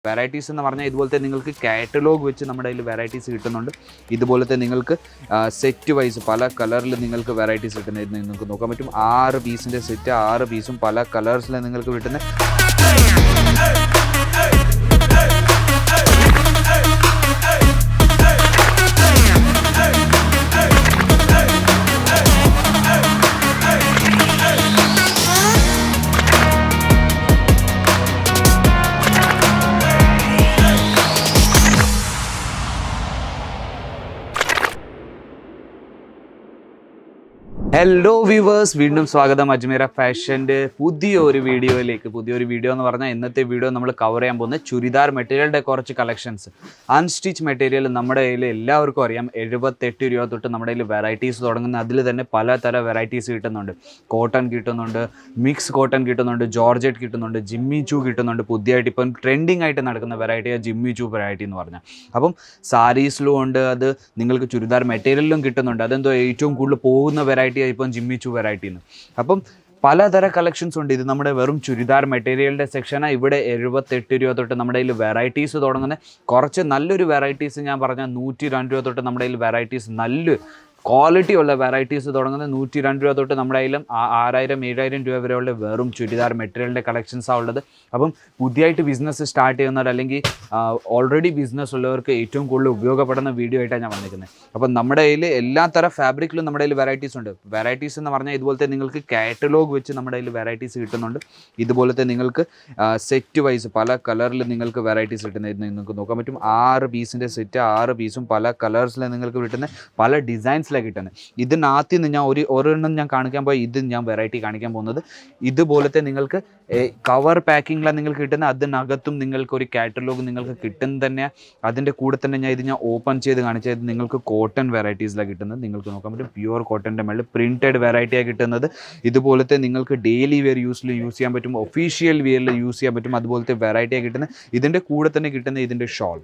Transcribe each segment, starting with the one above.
Varieties എന്ന് പറഞ്ഞാൽ ഇതുപോലത്തെ നിങ്ങൾക്ക് കാറ്റലോഗ് വെച്ച് നമ്മുടെ കയ്യിൽ വെറൈറ്റീസ് കിട്ടുന്നുണ്ട്. ഇതുപോലത്തെ നിങ്ങൾക്ക് സെറ്റ് വൈസ് പല കളറിൽ നിങ്ങൾക്ക് വെറൈറ്റീസ് കിട്ടുന്നത് നിങ്ങൾക്ക് നോക്കാൻ പറ്റും. 6 പീസിൻ്റെ സെറ്റ്, 6 പീസും പല കളേഴ്സിൽ നിങ്ങൾക്ക് കിട്ടുന്നത്. ഹലോ വ്യൂവേഴ്സ്, വീണ്ടും സ്വാഗതം അജ്മീറ ഫാഷൻ്റെ പുതിയൊരു വീഡിയോ എന്ന് പറഞ്ഞാൽ ഇന്നത്തെ വീഡിയോ നമ്മൾ കവർ ചെയ്യാൻ പോകുന്നത് ചുരിദാർ മെറ്റീരിയലിൻ്റെ കുറച്ച് കളക്ഷൻസ്. അൺസ്റ്റിച്ച് മെറ്റീരിയൽ നമ്മുടെ കയ്യിൽ എല്ലാവർക്കും അറിയാം. 78 രൂപ തൊട്ട് നമ്മുടെ കയ്യിൽ വെറൈറ്റീസ് തുടങ്ങുന്ന, അതിൽ തന്നെ പലതരം വെറൈറ്റീസ് കിട്ടുന്നുണ്ട്. കോട്ടൺ കിട്ടുന്നുണ്ട്, മിക്സ് കോട്ടൺ കിട്ടുന്നുണ്ട്, ജോർജറ്റ് കിട്ടുന്നുണ്ട്, ജിമ്മി ചൂ കിട്ടുന്നുണ്ട്. പുതിയതായിട്ട് ഇപ്പം ട്രെൻഡിങ് ആയിട്ട് നടക്കുന്ന വെറൈറ്റിയാണ് ജിമ്മി ചൂ വെറൈറ്റി എന്ന് പറഞ്ഞാൽ. അപ്പം സാരീസിലും ഉണ്ട്, അത് നിങ്ങൾക്ക് ചുരിദാർ മെറ്റീരിയലിലും കിട്ടുന്നുണ്ട്. അതെന്തോ ഏറ്റവും കൂടുതൽ പോകുന്ന വെറൈറ്റി ഇപ്പം ജിമ്മി ചൂ വെറൈറ്റിന്ന്. അപ്പം പലതര കളക്ഷൻസ് ഉണ്ട്. ഇത് നമ്മുടെ വെറും ചുരിദാർ മെറ്റീരിയലിൻ്റെ സെക്ഷനാണ്. ഇവിടെ 78 രൂപ തൊട്ട് നമ്മുടെ കയ്യിൽ വെറൈറ്റീസ് തുടങ്ങുന്നത്. കുറച്ച് നല്ലൊരു വെറൈറ്റീസ് ഞാൻ പറഞ്ഞാൽ 102 രൂപ തൊട്ട് നമ്മുടെ കയ്യിൽ വെറൈറ്റീസ്, നല്ല ക്വാളിറ്റി ഉള്ള വെറൈറ്റീസ് തുടങ്ങുന്നത് 102 രൂപ തൊട്ട് നമ്മുടെ കയ്യിലും 6000-7000 രൂപ വരെയുള്ള വെറും ചുരിദാർ മെറ്റീരിയലിൻ്റെ കളക്ഷൻസാണ് ഉള്ളത്. അപ്പം പുതിയതായിട്ട് ബിസിനസ് സ്റ്റാർട്ട് ചെയ്യുന്നവർ അല്ലെങ്കിൽ ഓൾറെഡി ബിസിനസ് ഉള്ളവർക്ക് ഏറ്റവും കൂടുതൽ ഉപയോഗപ്പെടുന്ന വീഡിയോ ആയിട്ടാണ് ഞാൻ വന്നിരിക്കുന്നത്. അപ്പം നമ്മുടെ കയ്യിൽ എല്ലാ തരം ഫാബ്രിക്കിലും നമ്മുടെ കയ്യിൽ വെറൈറ്റീസ് ഉണ്ട്. വെറൈറ്റീസ് എന്ന് പറഞ്ഞാൽ ഇതുപോലത്തെ നിങ്ങൾക്ക് കാറ്റലോഗ് വെച്ച് നമ്മുടെ കയ്യിൽ വെറൈറ്റീസ് കിട്ടുന്നുണ്ട്. ഇതുപോലത്തെ നിങ്ങൾക്ക് സെറ്റ് വൈസ് പല കളറിൽ നിങ്ങൾക്ക് വെറൈറ്റീസ് കിട്ടുന്നത് നിങ്ങൾക്ക് നോക്കാൻ പറ്റും. 6 പീസിൻ്റെ സെറ്റ്, 6 പീസും പല കളേഴ്സിൽ നിങ്ങൾക്ക് കിട്ടുന്ന പല ഡിസൈൻസ് കിട്ടുന്നത്. ഇതിനകത്ത് നിന്ന് ഞാൻ ഒരെണ്ണം ഞാൻ കാണിക്കാൻ പോയി, ഇത് ഞാൻ വെറൈറ്റി കാണിക്കാൻ പോകുന്നത്. ഇതുപോലത്തെ നിങ്ങൾക്ക് കവർ പാക്കിങ്ങിലാണ് നിങ്ങൾക്ക് കിട്ടുന്നത്. അതിനകത്തും നിങ്ങൾക്ക് ഒരു കാറ്റലോഗ് നിങ്ങൾക്ക് കിട്ടുന്നത് തന്നെ. അതിൻ്റെ കൂടെ തന്നെ ഞാൻ ഓപ്പൺ ചെയ്ത് കാണിച്ചത് നിങ്ങൾക്ക് കോട്ടൺ വെറൈറ്റീസിലാണ് കിട്ടുന്നത്. നിങ്ങൾക്ക് നോക്കാൻ പറ്റും പ്യുവർ കോട്ടൻ്റെ മേളിൽ പ്രിൻറ്റഡ് വെറൈറ്റിയാണ് കിട്ടുന്നത്. ഇതുപോലത്തെ നിങ്ങൾക്ക് ഡെയിലി വെയർ യൂസിൽ യൂസ് ചെയ്യാൻ പറ്റും, ഒഫീഷ്യൽ വെയറിൽ യൂസ് ചെയ്യാൻ പറ്റും. അതുപോലത്തെ വെറൈറ്റിയാണ് കിട്ടുന്നത്. ഇതിൻ്റെ കൂടെ തന്നെ കിട്ടുന്ന ഇതിൻ്റെ ഷോൾ,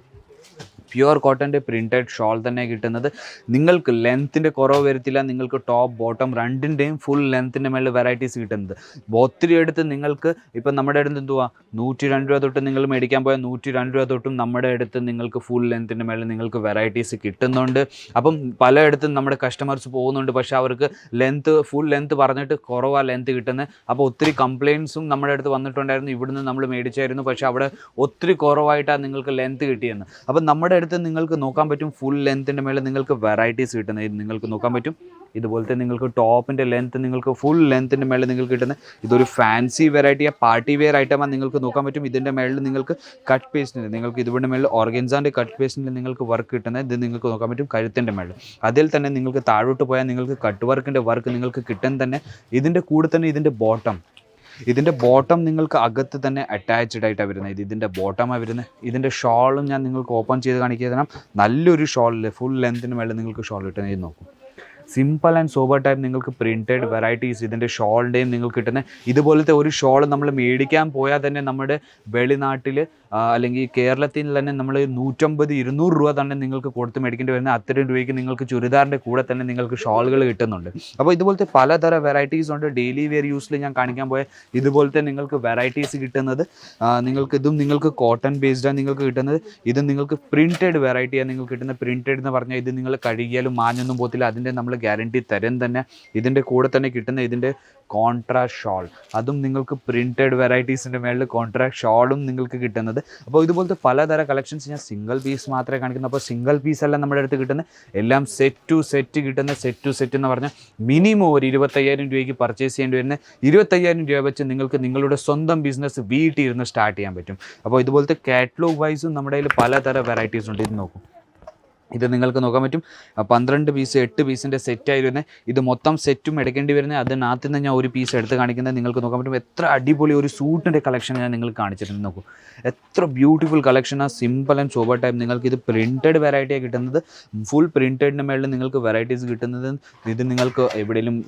പ്യുവർ കോട്ടൻ്റെ പ്രിൻറ്റഡ് ഷോൾ തന്നെ കിട്ടുന്നത്. നിങ്ങൾക്ക് ലെങ്ത്തിൻ്റെ കുറവ് വരത്തില്ല. നിങ്ങൾക്ക് ടോപ്പ് ബോട്ടം രണ്ടിൻ്റെയും ഫുൾ ലെങ്ത്തിൻ്റെ മേളിൽ വെറൈറ്റീസ് കിട്ടുന്നത്. ഒത്തിരി അടുത്ത് നിങ്ങൾക്ക് ഇപ്പം നമ്മുടെ അടുത്ത് എന്തുവാ 102 രൂപ തൊട്ട് നിങ്ങൾ മേടിക്കാൻ പോയാൽ 102 രൂപ തൊട്ടും നമ്മുടെ അടുത്ത് നിങ്ങൾക്ക് ഫുൾ ലെങ്ത്തിൻ്റെ മേളിൽ നിങ്ങൾക്ക് വെറൈറ്റീസ് കിട്ടുന്നുണ്ട്. അപ്പം പലയിടത്തും നമ്മുടെ കസ്റ്റമേഴ്സ് പോകുന്നുണ്ട്, പക്ഷേ അവർക്ക് ഫുൾ ലെങ്ത്ത് പറഞ്ഞിട്ട് കുറവാണ് ലെങ്ത്ത് കിട്ടുന്നത്. അപ്പോൾ ഒത്തിരി കംപ്ലയിൻസും നമ്മുടെ അടുത്ത് വന്നിട്ടുണ്ടായിരുന്നു. ഇവിടുന്ന് നമ്മൾ മേടിച്ചായിരുന്നു, പക്ഷേ അവിടെ ഒത്തിരി കുറവായിട്ടാണ് നിങ്ങൾക്ക് ലെങ്ത്ത് കിട്ടിയെന്ന്. അപ്പം നമ്മുടെ അടുത്ത് നിങ്ങൾക്ക് നോക്കാൻ പറ്റും ഫുൾ ലെങ്ത്തിൻ്റെ മേലെ നിങ്ങൾക്ക് വെറൈറ്റീസ് കിട്ടുന്നത്. ഇത് നിങ്ങൾക്ക് നോക്കാൻ പറ്റും. ഇതുപോലത്തെ നിങ്ങൾക്ക് ടോപ്പിൻ്റെ ലെങ്ത്ത് നിങ്ങൾക്ക് ഫുൾ ലെങ്ത്തിൻ്റെ മേലെ നിങ്ങൾക്ക് കിട്ടുന്നത്. ഇതൊരു ഫാൻസി വെറൈറ്റിയാണ്, പാർട്ടി വെയർ ഐറ്റമാണ്. നിങ്ങൾക്ക് നോക്കാൻ പറ്റും ഇതിൻ്റെ മേളിൽ നിങ്ങൾക്ക് കട്ട് പേസ്റ്റിൻ്റെ, നിങ്ങൾക്ക് ഇതിൻ്റെ മേളിൽ ഓർഗൻസാൻ്റെ കട്ട് പേസ്റ്റിൻ്റെ നിങ്ങൾക്ക് വർക്ക് കിട്ടുന്നത്. ഇത് നിങ്ങൾക്ക് നോക്കാൻ പറ്റും കഴുത്തിൻ്റെ മേളിൽ. അതിൽ തന്നെ നിങ്ങൾക്ക് താഴോട്ട് പോയാൽ നിങ്ങൾക്ക് കട്ട് വർക്കിൻ്റെ വർക്ക് നിങ്ങൾക്ക് കിട്ടുന്നത് തന്നെ. ഇതിൻ്റെ കൂടെ തന്നെ ഇതിൻ്റെ ബോട്ടം നിങ്ങൾക്ക് അകത്ത് തന്നെ അറ്റാച്ച്ഡ് ആയിട്ടാണ് വരുന്നത്. ഇതിൻ്റെ ബോട്ടമാണ് വരുന്നത്. ഇതിൻ്റെ ഷോളും ഞാൻ നിങ്ങൾക്ക് ഓപ്പൺ ചെയ്ത് കാണിക്കുക തരാം. നല്ലൊരു ഷോളിൽ ഫുൾ ലെങ്ത്തിന് മേളിൽ നിങ്ങൾക്ക് ഷോൾ കിട്ടുന്നത്. ഇത് നോക്കും, സിമ്പിൾ ആൻഡ് സോബർ ടൈപ്പ് നിങ്ങൾക്ക് പ്രിൻറ്റഡ് വെറൈറ്റീസ് ഇതിൻ്റെ ഷോളിൻ്റെയും നിങ്ങൾക്ക് കിട്ടുന്നത്. ഇതുപോലത്തെ ഒരു ഷോൾ നമ്മൾ മേടിക്കാൻ പോയാൽ തന്നെ നമ്മുടെ വെളിനാട്ടിൽ അല്ലെങ്കിൽ കേരളത്തിൽ തന്നെ നമ്മൾ 150-200 രൂപ തന്നെ നിങ്ങൾക്ക് കൊടുത്ത് മേടിക്കേണ്ടി വരുന്നത്. അത്രയും രൂപയ്ക്ക് നിങ്ങൾക്ക് ചുരിദാറിൻ്റെ കൂടെ തന്നെ നിങ്ങൾക്ക് ഷോളുകൾ കിട്ടുന്നുണ്ട്. അപ്പോൾ ഇതുപോലത്തെ പലതരം വെറൈറ്റീസ് ഉണ്ട്. ഡെയിലി വെയർ യൂസിൽ ഞാൻ കാണിക്കാൻ പോയ ഇതുപോലത്തെ നിങ്ങൾക്ക് വെറൈറ്റീസ് കിട്ടുന്നത്. നിങ്ങൾക്ക് കോട്ടൺ ബേസ്ഡാണ് നിങ്ങൾക്ക് കിട്ടുന്നത്. ഇത് നിങ്ങൾക്ക് പ്രിൻറ്റഡ് വെറൈറ്റിയാണ് നിങ്ങൾക്ക് കിട്ടുന്നത്. പ്രിൻറ്റഡ് എന്ന് പറഞ്ഞാൽ ഇത് നിങ്ങൾ കഴുകിയാലും മാഞ്ഞൊന്നും പോകത്തില്ല. അതിൻ്റെ നമ്മൾ ഗ്യാരണ്ടി തരും തന്നെ. ഇതിൻ്റെ കൂടെ തന്നെ കിട്ടുന്ന ഇതിൻ്റെ കോൺട്രാസ്റ്റ് ഷോൾ, അതും നിങ്ങൾക്ക് പ്രിൻറ്റഡ് വെറൈറ്റീസിൻ്റെ മേളിൽ കോൺട്രാസ്റ്റ് ഷോളും നിങ്ങൾക്ക് കിട്ടുന്നത്. അപ്പോൾ ഇതുപോലത്തെ പലതര കളക്ഷൻസ് ഞാൻ സിംഗിൾ പീസ് മാത്രമേ കാണിക്കുന്നു. അപ്പോൾ സിംഗിൾ പീസ് അല്ല നമ്മുടെ അടുത്ത് കിട്ടുന്നത്, എല്ലാം സെറ്റ് ടു സെറ്റ് കിട്ടുന്ന. സെറ്റ് ടു സെറ്റ് എന്ന് പറഞ്ഞാൽ മിനിമം ഒരു 25,000 രൂപയ്ക്ക് പർച്ചേസ് ചെയ്യേണ്ടി വരുന്നത്. 25,000 രൂപ വെച്ച് നിങ്ങൾക്ക് നിങ്ങളുടെ സ്വന്തം ബിസിനസ് വീട്ടിൽ ഇരുന്ന് സ്റ്റാർട്ട് ചെയ്യാൻ പറ്റും. അപ്പോൾ ഇതുപോലത്തെ കാറ്റലോഗ് വൈസും നമ്മുടെ കയ്യിൽ പലതര വെറൈറ്റീസ് ഉണ്ട്. ഇത് നോക്കും, ഇത് നിങ്ങൾക്ക് നോക്കാൻ പറ്റും 12 പീസ് 8 പീസിൻ്റെ സെറ്റായി വരുന്നത്. ഇത് മൊത്തം സെറ്റും എടുക്കേണ്ടി വരുന്നത്. അതിനകത്ത് നിന്ന് ഞാൻ ഒരു പീസ് എടുത്ത് കാണിക്കുന്നത്. നിങ്ങൾക്ക് നോക്കാൻ പറ്റും എത്ര അടിപൊളി ഒരു സൂട്ടിൻ്റെ കളക്ഷൻ ഞാൻ നിങ്ങൾക്ക് കാണിച്ചിട്ടുണ്ട്. നോക്കൂ, എത്ര ബ്യൂട്ടിഫുൾ കളക്ഷനാണ്. Simple and sober type. നിങ്ങൾക്ക് ഇത് പ്രിൻറ്റഡ് വെറൈറ്റിയാണ് കിട്ടുന്നത്. ഫുൾ പ്രിൻറ്റഡിൻ്റെ മേളിൽ നിങ്ങൾക്ക് വെറൈറ്റീസ് കിട്ടുന്നത്. ഇത് നിങ്ങൾക്ക്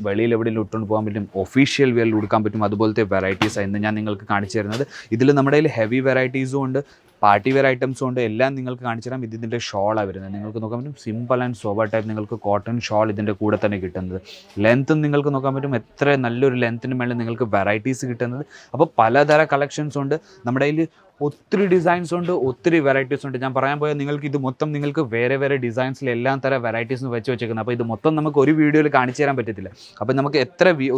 വെളിയിൽ എവിടെയെങ്കിലും ഇട്ടുകൊണ്ട് പോകാൻ പറ്റും, ഒഫീഷ്യൽ വെയറിൽ കൊടുക്കാൻ പറ്റും. അതുപോലത്തെ വെറൈറ്റീസാണ് ഇന്ന് ഞാൻ നിങ്ങൾക്ക് കാണിച്ചു തരുന്നത്. ഇതിൽ നമ്മുടെ കയ്യിൽ ഹെവി വെറൈറ്റീസും ഉണ്ട്, പാർട്ടി വെയർ ഐറ്റംസും ഉണ്ട്. എല്ലാം നിങ്ങൾക്ക് കാണിച്ചു തരാം. ഇതിൻ്റെ ഷോളാണ് വരുന്നത്. നിങ്ങൾക്ക് നോക്കാൻ പറ്റും സിമ്പിൾ ആൻഡ് സോബർ ടൈപ്പ് നിങ്ങൾക്ക് കോട്ടൺ ഷോൾ ഇതിൻ്റെ കൂടെ തന്നെ കിട്ടുന്നത്. ലെങ്ത്തും നിങ്ങൾക്ക് നോക്കാൻ പറ്റും എത്ര നല്ലൊരു ലെങ്ത്തിന് മേളിൽ നിങ്ങൾക്ക് വെറൈറ്റീസ് കിട്ടുന്നത്. അപ്പോൾ പലതര കളക്ഷൻസ് ഉണ്ട് നമ്മുടെ കയ്യിൽ. ഒത്തിരി ഡിസൈൻസ് ഉണ്ട്, ഒത്തിരി വെറൈറ്റീസ് ഉണ്ട്. ഞാൻ പറയാൻ പോയാൽ നിങ്ങൾക്ക് ഇത് മൊത്തം നിങ്ങൾക്ക് വേറെ വേറെ ഡിസൈൻസിൽ എല്ലാം തരം വെറൈറ്റീസ് വെച്ചേക്കുന്നത്. അപ്പോൾ ഇത് മൊത്തം നമുക്ക് ഒരു വീഡിയോയിൽ കാണിച്ചു തരാൻ പറ്റത്തില്ല. അപ്പോൾ നമുക്ക്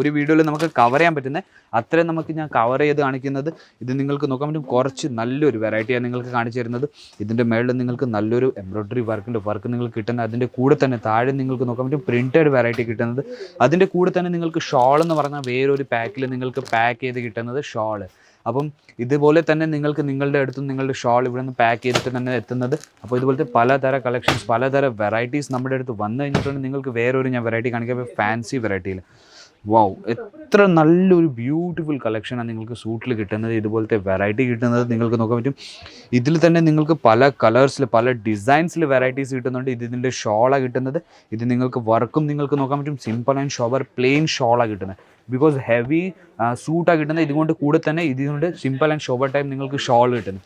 ഒരു വീഡിയോയിൽ നമുക്ക് കവർ ചെയ്യാൻ പറ്റുന്നത് അത്രയും നമുക്ക് ഞാൻ കവർ ചെയ്ത് കാണിക്കുന്നത്. ഇത് നിങ്ങൾക്ക് നോക്കാൻ പറ്റും, കുറച്ച് നല്ലൊരു വെറൈറ്റിയാണ് നിങ്ങൾക്ക് കാണിച്ചു തരുന്നത്. ഇതിൻ്റെ മേളിൽ നിങ്ങൾക്ക് നല്ലൊരു എംബ്രോയ്ഡറി വർക്ക് നിങ്ങൾക്ക് കിട്ടുന്നത്. അതിൻ്റെ കൂടെ തന്നെ താഴെ നിങ്ങൾക്ക് നോക്കാൻ പറ്റും പ്രിൻറ്റഡ് വെറൈറ്റി കിട്ടുന്നത്. അതിൻ്റെ കൂടെ തന്നെ നിങ്ങൾക്ക് ഷോൾ എന്ന് പറഞ്ഞാൽ വേറൊരു പാക്കിൽ നിങ്ങൾക്ക് പാക്ക് ചെയ്ത് കിട്ടുന്നത് ഷോൾ. അപ്പം ഇതുപോലെ തന്നെ നിങ്ങൾക്ക് നിങ്ങളുടെ അടുത്തും നിങ്ങളുടെ ഷോൾ ഇവിടെ നിന്ന് പാക്ക് ചെയ്തിട്ട് തന്നെ എത്തുന്നത്. അപ്പോൾ ഇതുപോലത്തെ പലതരം കളക്ഷൻസ്, പലതരം വെറൈറ്റീസ് നമ്മുടെ അടുത്ത് വന്നു കഴിഞ്ഞിട്ടുണ്ട്. നിങ്ങൾക്ക് വേറൊരു ഞാൻ വെറൈറ്റി കാണിക്കാം, ഫാൻസി വെറൈറ്റിയിൽ. വാവ്, എത്ര നല്ലൊരു ബ്യൂട്ടിഫുൾ കളക്ഷനാണ് നിങ്ങൾക്ക് സൂട്ടിൽ കിട്ടുന്നത്. ഇതുപോലത്തെ വെറൈറ്റി കിട്ടുന്നത് നിങ്ങൾക്ക് നോക്കാൻ പറ്റും. ഇതിൽ തന്നെ നിങ്ങൾക്ക് പല കളേഴ്സിൽ പല ഡിസൈൻസിൽ വെറൈറ്റീസ് കിട്ടുന്നുണ്ട്. ഇതിൻ്റെ ഷോളാണ് കിട്ടുന്നത്. ഇത് നിങ്ങൾക്ക് വർക്കും നിങ്ങൾക്ക് നോക്കാൻ പറ്റും. സിമ്പിൾ ആൻഡ് ഷോബർ പ്ലെയിൻ ഷോളാണ് കിട്ടുന്നത്. ബിക്കോസ് ഹെവി സൂട്ടാണ് കിട്ടുന്നത്. ഇതുകൊണ്ട് കൂടെ തന്നെ ഇതിനുകൊണ്ട് സിമ്പിൾ ആൻഡ് ഷോബർ ടൈം നിങ്ങൾക്ക് ഷോൾ കിട്ടുന്നു.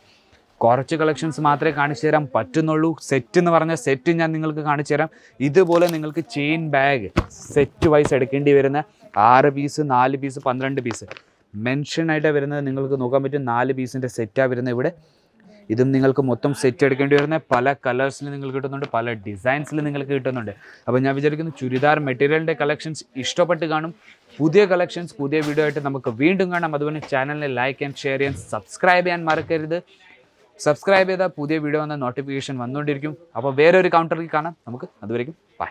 കുറച്ച് കളക്ഷൻസ് മാത്രമേ കാണിച്ചു തരാൻ പറ്റുന്നുള്ളൂ. സെറ്റ് എന്ന് പറഞ്ഞാൽ സെറ്റ് ഞാൻ നിങ്ങൾക്ക് കാണിച്ചു തരാം. ഇതുപോലെ നിങ്ങൾക്ക് ചെയിൻ ബാഗ് സെറ്റ് വൈസ് എടുക്കേണ്ടി വരുന്ന 6 പീസ് 4 പീസ് 12 പീസ് മെൻഷനായിട്ട് വരുന്നത് നിങ്ങൾക്ക് നോക്കാൻ പറ്റും. 4 പീസിൻ്റെ സെറ്റാണ് വരുന്നത് ഇവിടെ. ഇതും നിങ്ങൾക്ക് മൊത്തം സെറ്റ് എടുക്കേണ്ടി വരുന്ന പല കളേഴ്സിൽ നിങ്ങൾക്ക് കിട്ടുന്നുണ്ട്, പല ഡിസൈൻസിൽ നിങ്ങൾക്ക് കിട്ടുന്നുണ്ട്. അപ്പോൾ ഞാൻ വിചാരിക്കുന്നു ചുരിദാർ മെറ്റീരിയലിൻ്റെ കളക്ഷൻസ് ഇഷ്ടപ്പെട്ട് കാണും. പുതിയ കളക്ഷൻസ് പുതിയ വീഡിയോ ആയിട്ട് നമുക്ക് വീണ്ടും കാണാം. അതുപോലെ ചാനലിനെ ലൈക്ക് ആൻഡ് ഷെയർ ചെയ്യാൻ സബ്സ്ക്രൈബ് ചെയ്യാൻ മറക്കരുത്. സബ്സ്ക്രൈബ് ചെയ്താൽ പുതിയ വീഡിയോ വന്ന നോട്ടിഫിക്കേഷൻ വന്നുകൊണ്ടിരിക്കും. അപ്പോൾ വേറൊരു കൗണ്ടറിൽ കാണാം നമുക്ക്. അതുവരെയും ബൈ.